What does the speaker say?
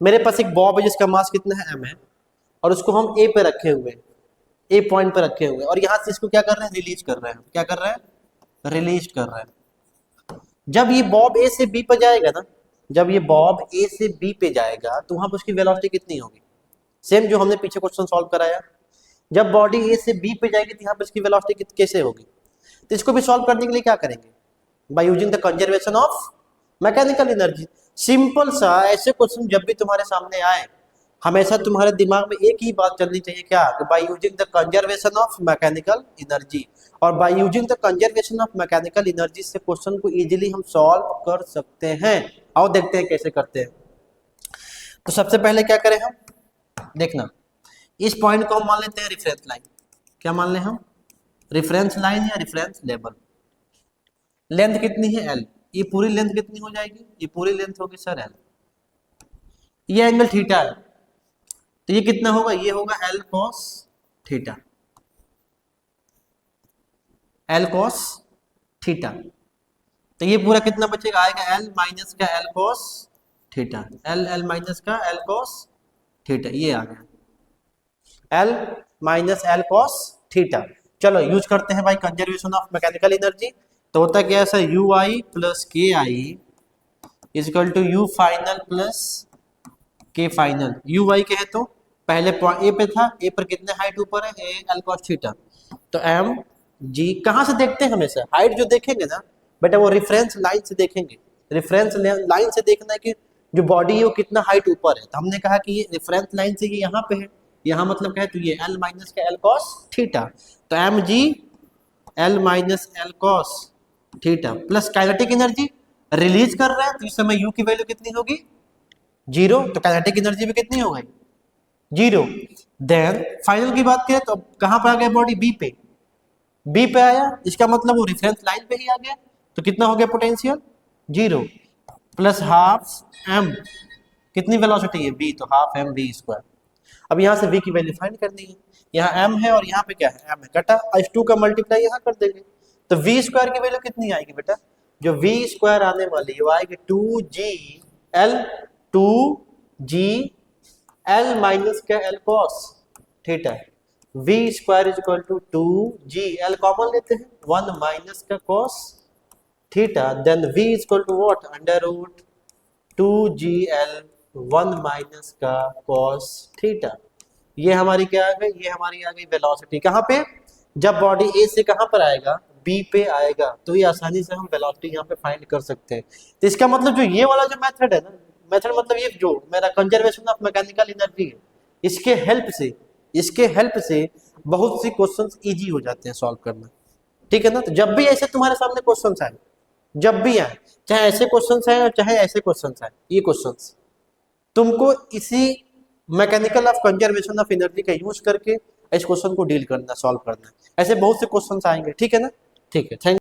मेरे पास एक बॉब है जिसका मास कितना है m है, और उसको हम ए पे रखे हुए हैं, ए पॉइंट पे रखे हुए हैं, और यहाँ से इसको क्या कर रहे हैं, रिलीज कर रहे हैं। क्या कर रहे हैं, रिलीज कर रहे हैं। जब ये बॉब ए से बी पे जाएगा ना, जब ये बॉब ए से बी पे जाएगा तो वहां पर उसकी वेलोसिटी कितनी होगी, सेम जो हमने पीछे क्वेश्चन सॉल्व कराया। जब बॉडी ए से बी पे जाएगी तो यहाँ पर इसकी वेलोसिटी कैसे होगी। तो इसको भी सॉल्व करने के लिए क्या करेंगे, bye using the conservation of mechanical energy. Simple सा ऐसे क्वेश्चन जब भी तुम्हारे सामने आए, हमेशा तुम्हारे दिमाग में एक ही बात चलनी चाहिए, क्या, by using the conservation of mechanical energy. और by using the conservation of mechanical energy से क्वेश्चन को इजीली हम सॉल्व कर सकते हैं। आओ देखते हैं कैसे करते हैं। तो सबसे पहले क्या करें हम, देखना, इस पॉइंट को हम मान लेते हैं रेफरेंस लाइन। क्या मान लें हम, रेफरेंस लाइन या रेफरेंस लेवल। लेंथ कितनी है एल, ये पूरी लेंथ कितनी हो जाएगी, ये पूरी लेंथ होगी सर एल। ये एंगल थीटा है, तो ये कितना होगा, ये होगा L cos theta, L cos theta. तो ये पूरा कितना बचेगा, आएगा एल माइनस का L cos theta, L minus का एल कॉस थीटा, ये आ गया L minus L cos theta. चलो यूज करते हैं भाई कंजर्वेशन ऑफ मैकेनिकल एनर्जी। तो होता क्या है sir, you I plus K I is equal to U final plus K final. U Y कहे तो पहले पॉइंट ए पे था, ए पर कितने हाइट ऊपर है, ए एल कॉस थीटा। तो एम जी कहाँ से देखते हैं, हमेशा हाइट जो देखेंगे ना बेटा वो रेफरेंस लाइन से देखेंगे। रेफरेंस लाइन से देखना है कि जो बॉडी है वो कितना हाइट ऊपर है। तो हमने कहा कि ये रेफरेंस लाइन से ये यहाँ पे है, यहाँ मतलब क्या है, तो ये एल माइनस का एल कॉस थीटा। तो M G L minus L cos theta plus kinetic energy release कर रहा है, तो इस समय यू की वैल्यू कितनी होगी, 0। तो काइनेटिक एनर्जी भी कितनी हो गई, 0। देन फाइनल की बात करें तो कहां पर आ गया बॉडी, बी पे, बी पे आया, इसका मतलब वो रेफरेंस लाइन पे ही आ गया। तो कितना हो गया पोटेंशियल, 0 प्लस हाफ एम, कितनी वेलोसिटी है v, तो हाफ एम वी स्क्वायर। अब यहाँ से v की वैल्यू फाइंड करनी है, यहाँ m है और यहाँ पे क्या है, m है, कटा h2 का मल्टीप्लाई यहाँ कर देंगे। तो v स्क्वायर की वैल्यू कितनी आएगी बेटा, जो v स्क्वायर आने वाली है वो आएगी 2g एल माइनस का L cos theta. v square is equal to 2g, L common लेते हैं, 1 माइनस का cos theta, then v is equal to what, under root 2gl 1 minus का कॉस थीटा। ये हमारी क्या आ गई, ये हमारी आ गई वेलोसिटी। कहाँ पे, जब बॉडी ए से कहाँ पर आएगा, बी पे आएगा, तो ये आसानी से हम वेलोसिटी यहाँ पे फाइंड कर सकते हैं। तो इसका मतलब जो ये वाला जो मेथड है ना, मेथड मतलब ये जो मेरा कंजर्वेशन ऑफ मैकेनिकल एनर्जी है, इसके हेल्प से बहुत सी क्वेश्चंस इजी हो जाते हैं सॉल्व करना। ठीक है ना। तो जब भी ऐसे तुम्हारे सामने क्वेश्चंस आए, जब भी आए, चाहे ऐसे क्वेश्चंस आए और चाहे ऐसे क्वेश्चंस आए, ये क्वेश्चंस तुमको इसी mechanical of conservation of energy का यूज करके इस क्वेश्चन को डील करना, सॉल्व करना। ऐसे बहुत से क्वेश्चंस आएंगे। ठीक है ना, ठीक है, थैंक